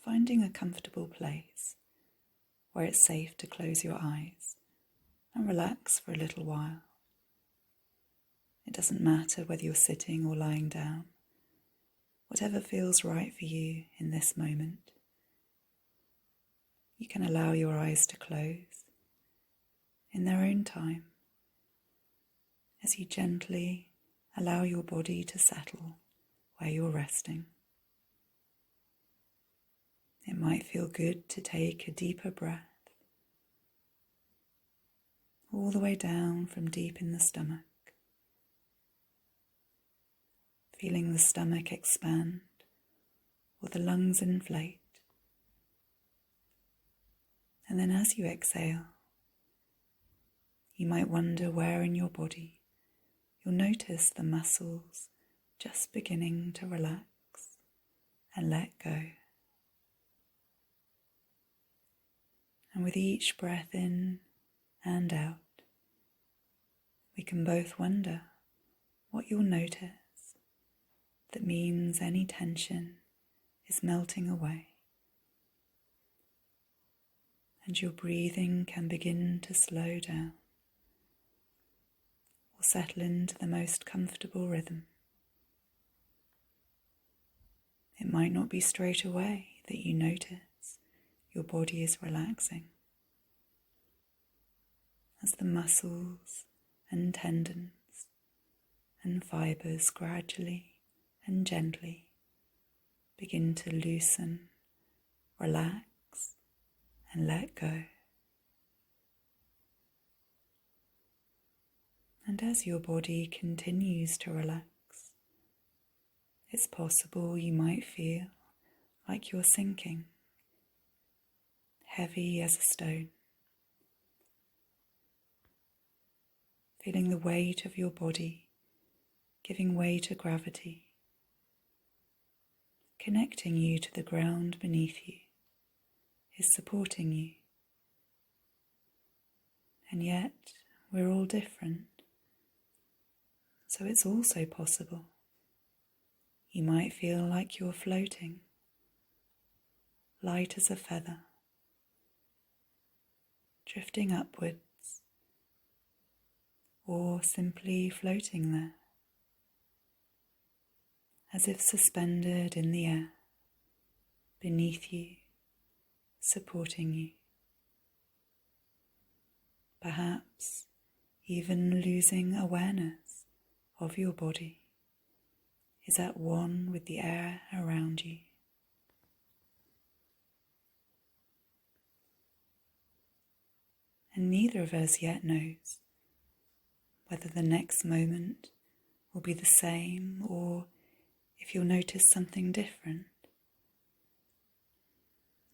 finding a comfortable place where it's safe to close your eyes and relax for a little while. It doesn't matter whether you're sitting or lying down, whatever feels right for you in this moment. You can allow your eyes to close in their own time as you gently allow your body to settle where you're resting. It might feel good to take a deeper breath all the way down from deep in the stomach, feeling the stomach expand or the lungs inflate. And then as you exhale, you might wonder where in your body you'll notice the muscles just beginning to relax and let go. And with each breath in and out, we can both wonder what you'll notice that means any tension is melting away. And your breathing can begin to slow down or settle into the most comfortable rhythm. It might not be straight away that you notice your body is relaxing, as the muscles and tendons and fibers gradually and gently begin to loosen, relax, and let go. And as your body continues to relax, it's possible you might feel like you're sinking, heavy as a stone, feeling the weight of your body giving way to gravity, connecting you to the ground beneath you, is supporting you. And yet we're all different, so it's also possible you might feel like you're floating, light as a feather, drifting upwards, or simply floating there, as if suspended in the air, beneath you, supporting you. Perhaps even losing awareness of your body is at one with the air around you. And neither of us yet knows whether the next moment will be the same or if you'll notice something different.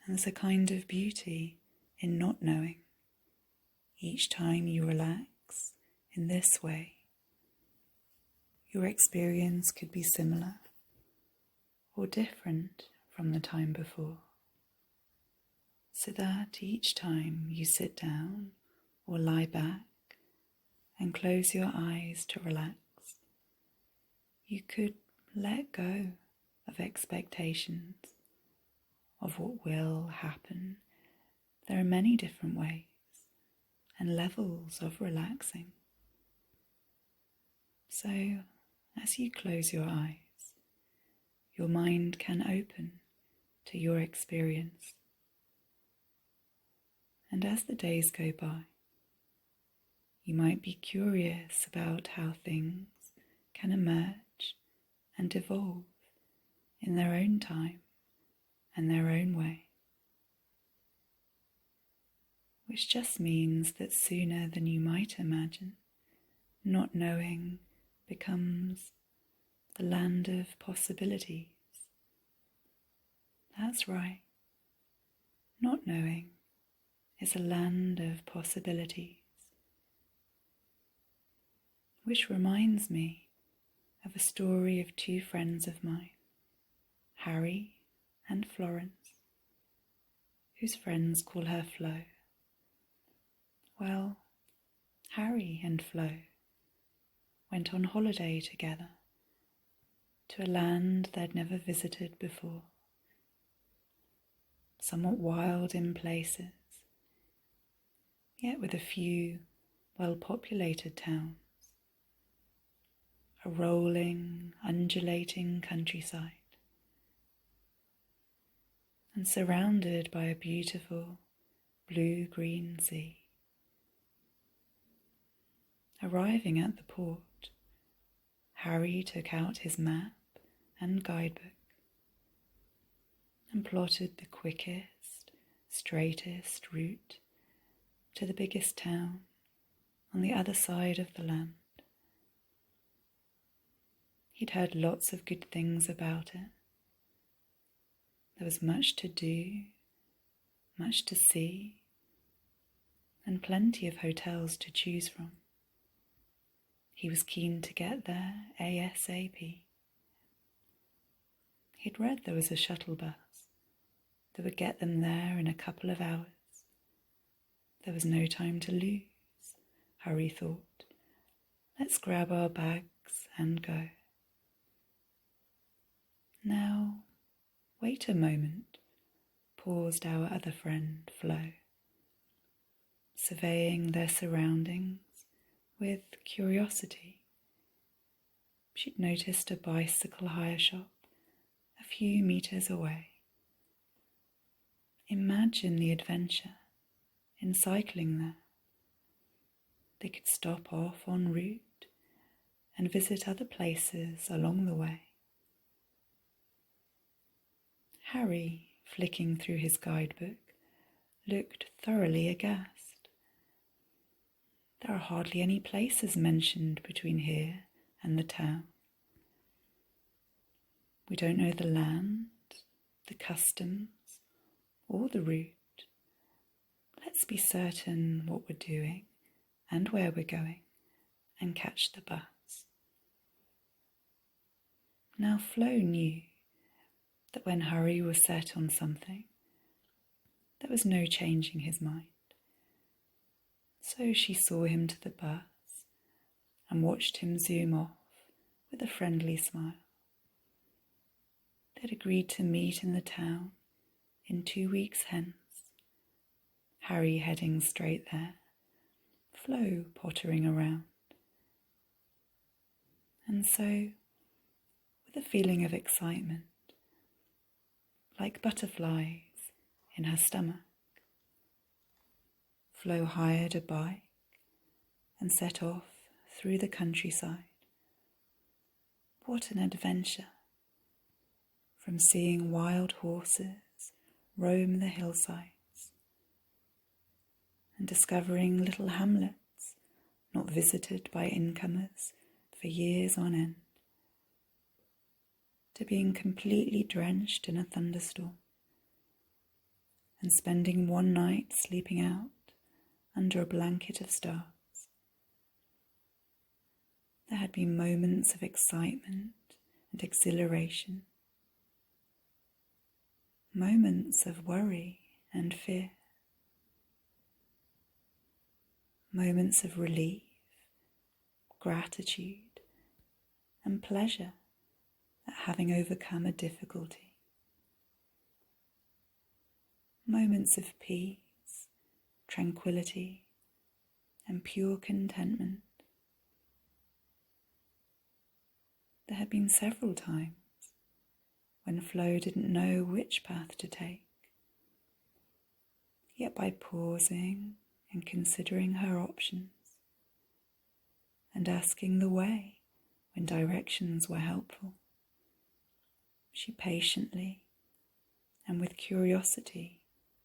And there's a kind of beauty in not knowing. Each time you relax in this way, your experience could be similar or different from the time before, so that each time you sit down or lie back and close your eyes to relax, you could let go of expectations of what will happen. There are many different ways and levels of relaxing. So, as you close your eyes, your mind can open to your experience. And as the days go by, you might be curious about how things can emerge and evolve in their own time and their own way, which just means that sooner than you might imagine, not knowing becomes the land of possibilities. That's right. Not knowing is a land of possibilities. Which reminds me of a story of two friends of mine, Harry and Florence, whose friends call her Flo. Well, Harry and Flo went on holiday together to a land they'd never visited before. somewhat wild in places, yet with a few well-populated towns, a rolling, undulating countryside, and surrounded by a beautiful blue-green sea. Arriving at the port, Harry took out his map and guidebook and plotted the quickest, straightest route to the biggest town on the other side of the land. He'd heard lots of good things about it. There was much to do, much to see, and plenty of hotels to choose from. He was keen to get there ASAP. He'd read there was a shuttle bus that would get them there in a couple of hours. There was no time to lose, Harry thought. Let's grab our bags and go. Now, wait a moment, paused our other friend, Flo, surveying their surroundings with curiosity. She'd noticed a bicycle hire shop a few meters away. Imagine the adventure in cycling there. They could stop off en route and visit other places along the way. Harry, flicking through his guidebook, looked thoroughly aghast. There are hardly any places mentioned between here and the town. We don't know the land, the customs, or the route. Let's be certain what we're doing and where we're going and catch the bus. Now Flo knew that when Harry was set on something, there was no changing his mind. So she saw him to the bus and watched him zoom off with a friendly smile. They'd agreed to meet in the town in 2 weeks hence, Harry heading straight there, Flo pottering around. And so, with a feeling of excitement, like butterflies in her stomach, Flo hired a bike and set off through the countryside. What an adventure! From seeing wild horses roam the hillsides and discovering little hamlets not visited by incomers for years on end, to being completely drenched in a thunderstorm and spending one night sleeping out under a blanket of stars. There had been moments of excitement and exhilaration, moments of worry and fear, moments of relief, gratitude, and pleasure at having overcome a difficulty, moments of peace, tranquility, and pure contentment. There had been several times when Flo didn't know which path to take, yet by pausing and considering her options and asking the way when directions were helpful, she patiently and with curiosity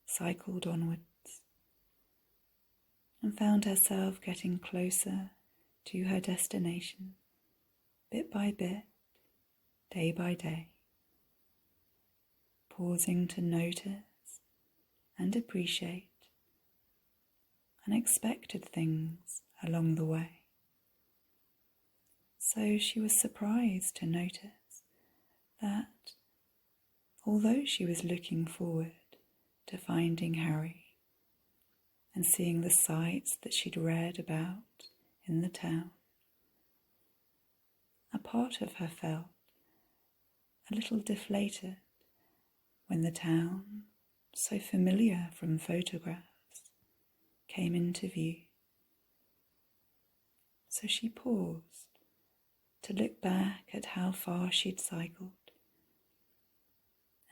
cycled onwards and found herself getting closer to her destination, bit by bit, day by day, pausing to notice and appreciate unexpected things along the way. So she was surprised to notice that, although she was looking forward to finding Harry and seeing the sights that she'd read about in the town, a part of her felt a little deflated when the town so familiar from photographs, came into view. So she paused to look back at how far she'd cycled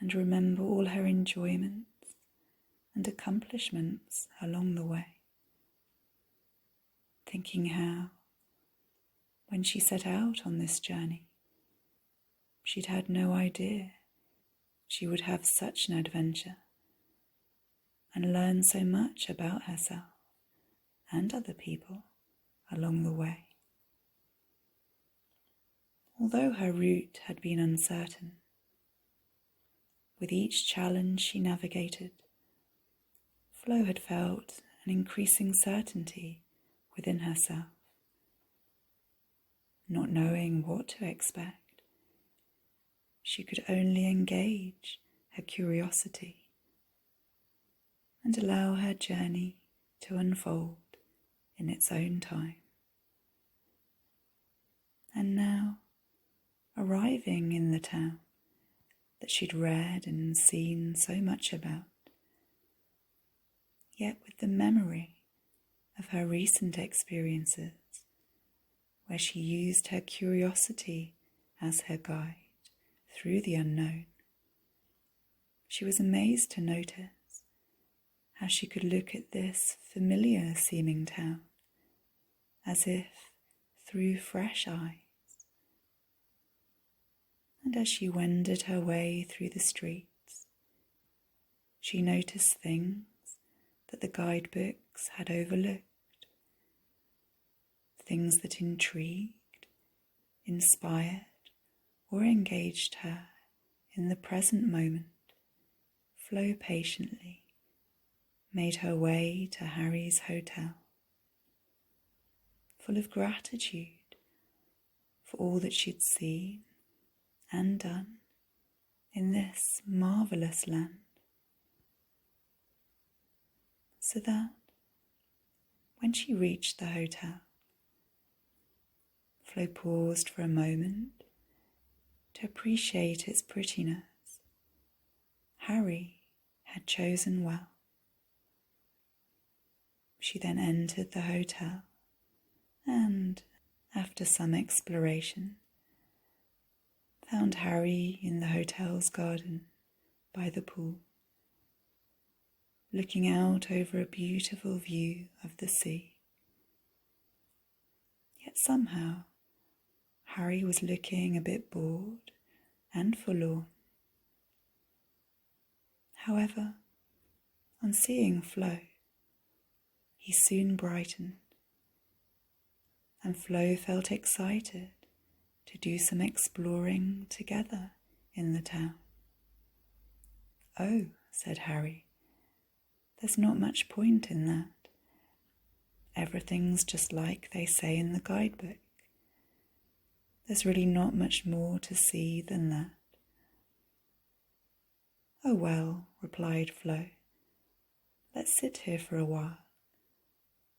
and remember all her enjoyments and accomplishments along the way, thinking how, when she set out on this journey, she'd had no idea she would have such an adventure and learn so much about herself and other people along the way. Although her route had been uncertain, with each challenge she navigated, Flo had felt an increasing certainty within herself. Not knowing what to expect, she could only engage her curiosity and allow her journey to unfold in its own time. And now, arriving in the town that she'd read and seen so much about, yet with the memory of her recent experiences, where she used her curiosity as her guide through the unknown, she was amazed to notice how she could look at this familiar-seeming town as if through fresh eyes. And as she wended her way through the streets, she noticed things that the guidebooks had overlooked, things that intrigued, inspired, or engaged her in the present moment. Flo patiently made her way to Harry's hotel, full of gratitude for all that she'd seen and done in this marvellous land, so that when she reached the hotel, Flo paused for a moment to appreciate its prettiness. Harry had chosen well. She then entered the hotel and, after some exploration, found Harry in the hotel's garden by the pool, looking out over a beautiful view of the sea. Yet somehow, Harry was looking a bit bored and forlorn. However, on seeing Flo, he soon brightened, and Flo felt excited to do some exploring together in the town. "Oh," said Harry, "there's not much point in that. Everything's just like they say in the guidebook. There's really not much more to see than that." "Oh well," replied Flo, "let's sit here for a while,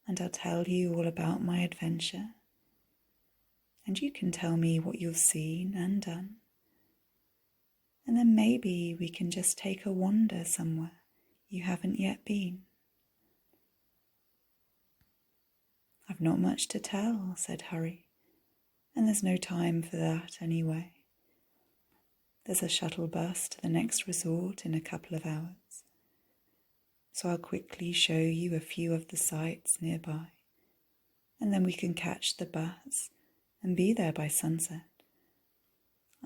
and I'll tell you all about my adventure, and you can tell me what you've seen and done, and then maybe we can just take a wander somewhere you haven't yet been." "I've not much to tell," said Harry, "and there's no time for that anyway. There's a shuttle bus to the next resort in a couple of hours, so I'll quickly show you a few of the sights nearby, and then we can catch the bus and be there by sunset.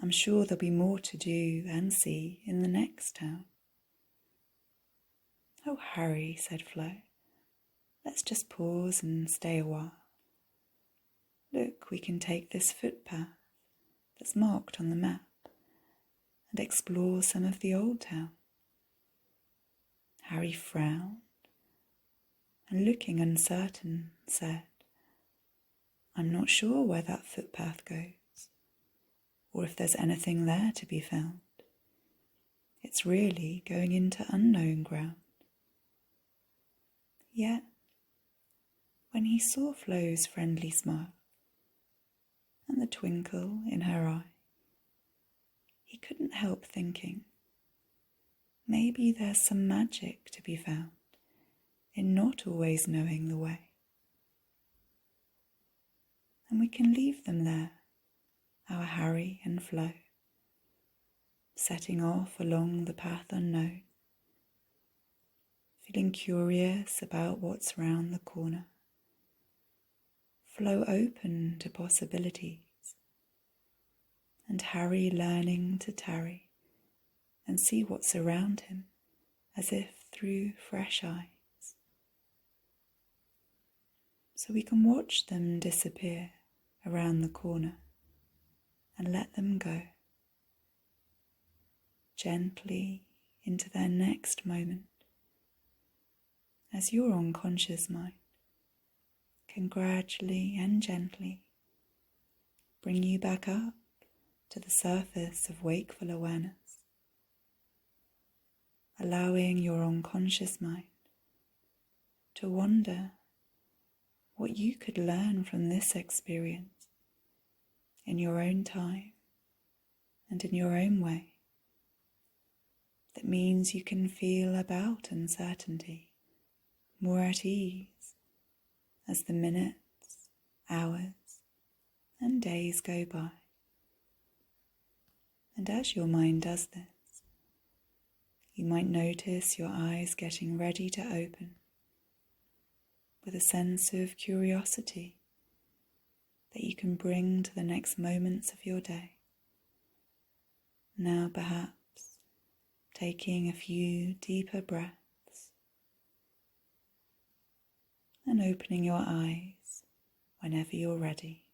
I'm sure there'll be more to do and see in the next town." "Oh, Harry," said Flo, "let's just pause and stay a while. Look, we can take this footpath that's marked on the map and explore some of the old town." Harry frowned and, looking uncertain, said, "I'm not sure where that footpath goes, or if there's anything there to be found. It's really going into unknown ground." Yet, when he saw Flo's friendly smile and the twinkle in her eye, he couldn't help thinking, maybe there's some magic to be found in not always knowing the way. And we can leave them there, our hurry and flow, setting off along the path unknown, feeling curious about what's round the corner. Flow open to possibilities, and Harry learning to tarry and see what's around him as if through fresh eyes. So we can watch them disappear around the corner and let them go gently into their next moment, as your unconscious mind can gradually and gently bring you back up to the surface of wakeful awareness, allowing your unconscious mind to wonder what you could learn from this experience in your own time and in your own way. That means you can feel about uncertainty more at ease as the minutes, hours, and days go by. And as your mind does this, you might notice your eyes getting ready to open with a sense of curiosity that you can bring to the next moments of your day. Now perhaps taking a few deeper breaths and opening your eyes whenever you're ready.